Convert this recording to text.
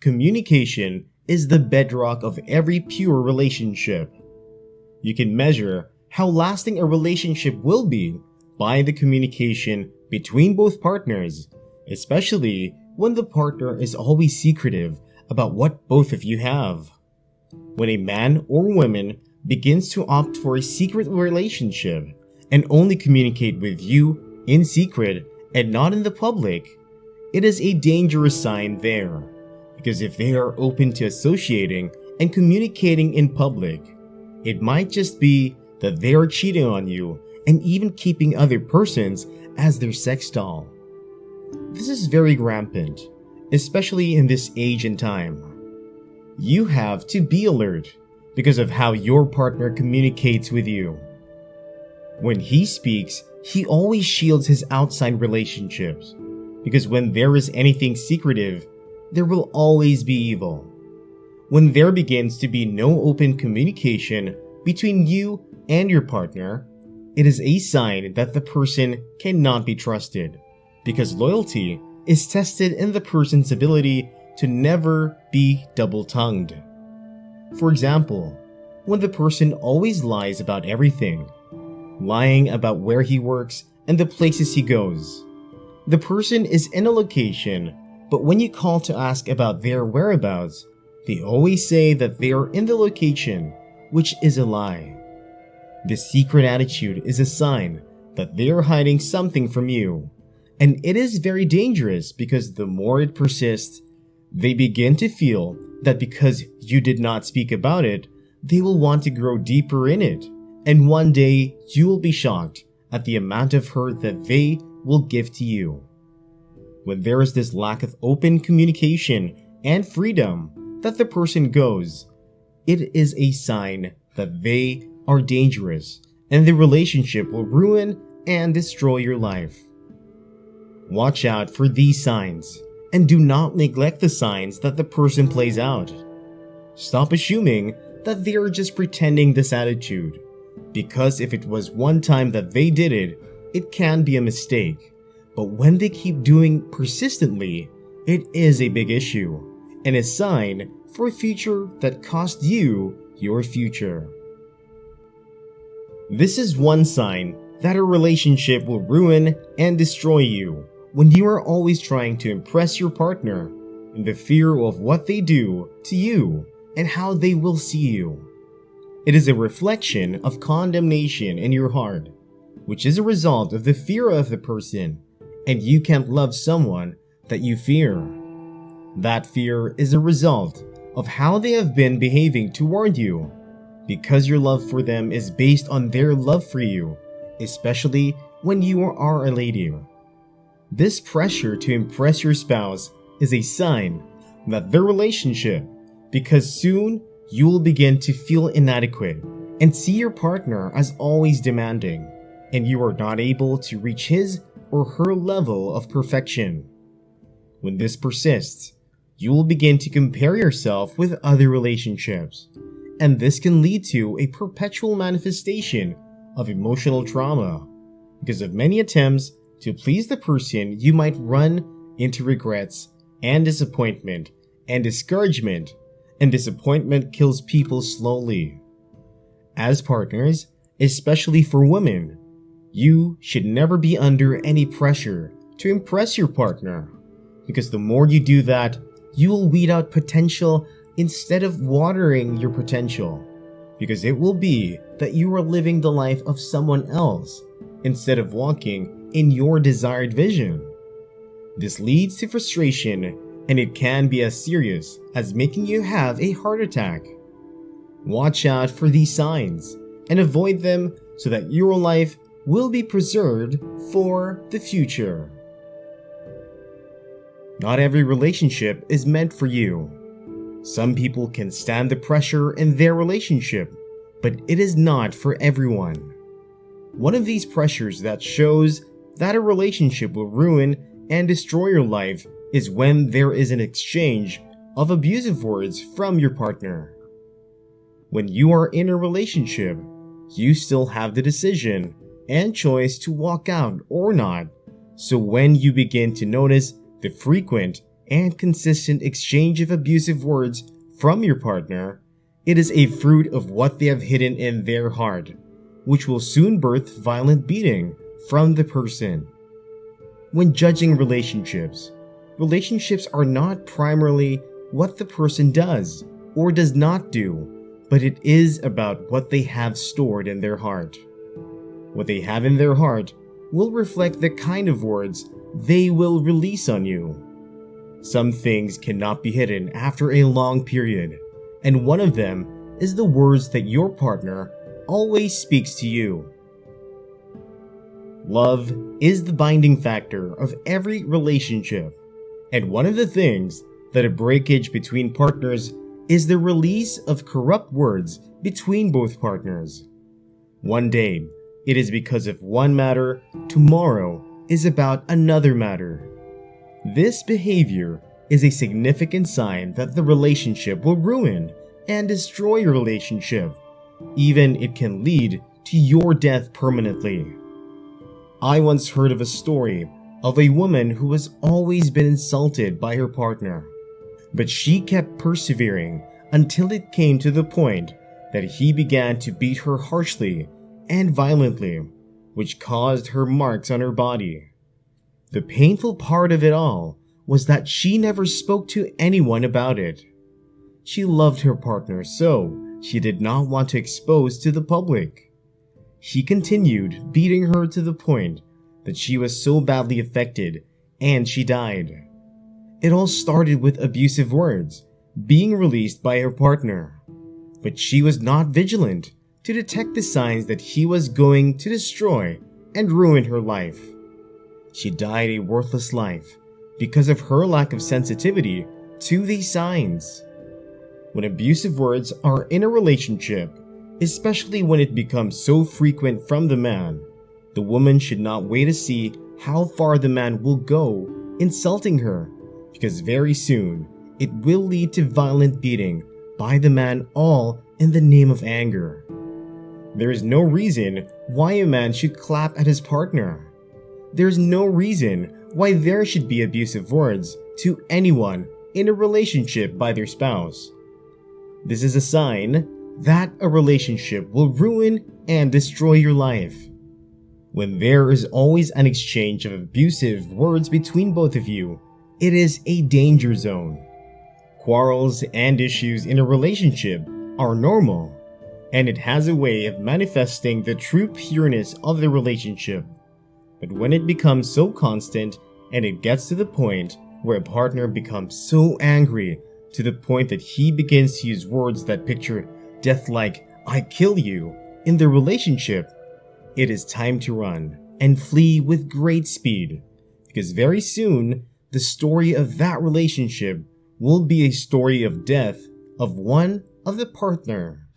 Communication is the bedrock of every pure relationship. You can measure how lasting a relationship will be by the communication between both partners, especially when the partner is always secretive about what both of you have. When a man or woman begins to opt for a secret relationship and only communicate with you in secret and not in the public, it is a dangerous sign there. Because if they are open to associating and communicating in public, it might just be that they are cheating on you and even keeping other persons as their sex doll. This is very rampant, especially in this age and time. You have to be alert because of how your partner communicates with you. When he speaks, he always shields his outside relationships, because when there is anything secretive, there will always be evil. When there begins to be no open communication between you and your partner, it is a sign that the person cannot be trusted, because loyalty is tested in the person's ability to never be double-tongued. For example, when the person always lies about everything, lying about where he works and the places he goes. The person is in a location, but when you call to ask about their whereabouts, they always say that they are in the location, which is a lie. This secret attitude is a sign that they are hiding something from you, and it is very dangerous because the more it persists, they begin to feel that because you did not speak about it, they will want to grow deeper in it, and one day you will be shocked at the amount of hurt that they will give to you. When there is this lack of open communication and freedom that the person goes, it is a sign that they are dangerous and the relationship will ruin and destroy your life. Watch out for these signs and do not neglect the signs that the person plays out. Stop assuming that they are just pretending this attitude, because if it was one time that they did it, it can be a mistake. But when they keep doing persistently, it is a big issue and a sign for a future that cost you your future. This is one sign that a relationship will ruin and destroy you when you are always trying to impress your partner in the fear of what they do to you and how they will see you. It is a reflection of condemnation in your heart, which is a result of the fear of the person, and you can't love someone that you fear. That fear is a result of how they have been behaving toward you, because your love for them is based on their love for you, especially when you are a lady. This pressure to impress your spouse is a sign that the relationship, because soon you will begin to feel inadequate and see your partner as always demanding, and you are not able to reach his or her level of perfection. When this persists, you will begin to compare yourself with other relationships, and this can lead to a perpetual manifestation of emotional trauma. Because of many attempts to please the person, you might run into regrets and disappointment and discouragement, and disappointment kills people slowly. As partners, especially for women, you should never be under any pressure to impress your partner, because the more you do that, you will weed out potential instead of watering your potential, because it will be that you are living the life of someone else instead of walking in your desired vision. This leads to frustration, and it can be as serious as making you have a heart attack. Watch out for these signs and avoid them so that your life will be preserved for the future. Not every relationship is meant for you. Some people can stand the pressure in their relationship, but it is not for everyone. One of these pressures that shows that a relationship will ruin and destroy your life is when there is an exchange of abusive words from your partner. When you are in a relationship, you still have the decision and choice to walk out or not. So when you begin to notice the frequent and consistent exchange of abusive words from your partner, it is a fruit of what they have hidden in their heart, which will soon birth violent beating from the person. When judging relationships are not primarily what the person does or does not do, but it is about what they have stored in their heart. What they have in their heart will reflect the kind of words they will release on you. Some things cannot be hidden after a long period, and one of them is the words that your partner always speaks to you. Love is the binding factor of every relationship, and one of the things that a breakage between partners is the release of corrupt words between both partners. One day, it is because of one matter, tomorrow is about another matter. This behavior is a significant sign that the relationship will ruin and destroy your relationship. Even it can lead to your death permanently. I once heard of a story of a woman who has always been insulted by her partner, but she kept persevering until it came to the point that he began to beat her harshly and violently, which caused her marks on her body. The painful part of it all was that she never spoke to anyone about it. She loved her partner, so she did not want to expose to the public. He continued beating her to the point that she was so badly affected and she died. It all started with abusive words being released by her partner, but she was not vigilant to detect the signs that he was going to destroy and ruin her life. She died a worthless life because of her lack of sensitivity to these signs. When abusive words are in a relationship, especially when it becomes so frequent from the man, the woman should not wait to see how far the man will go insulting her, because very soon it will lead to violent beating by the man, all in the name of anger. There is no reason why a man should clap at his partner. There's no reason why there should be abusive words to anyone in a relationship by their spouse. This is a sign that a relationship will ruin and destroy your life. When there is always an exchange of abusive words between both of you, it is a danger zone. Quarrels and issues in a relationship are normal, and it has a way of manifesting the true pureness of the relationship. But when it becomes so constant and it gets to the point where a partner becomes so angry to the point that he begins to use words that picture death like "I kill you" in the relationship, it is time to run and flee with great speed, because very soon the story of that relationship will be a story of death of one of the partner.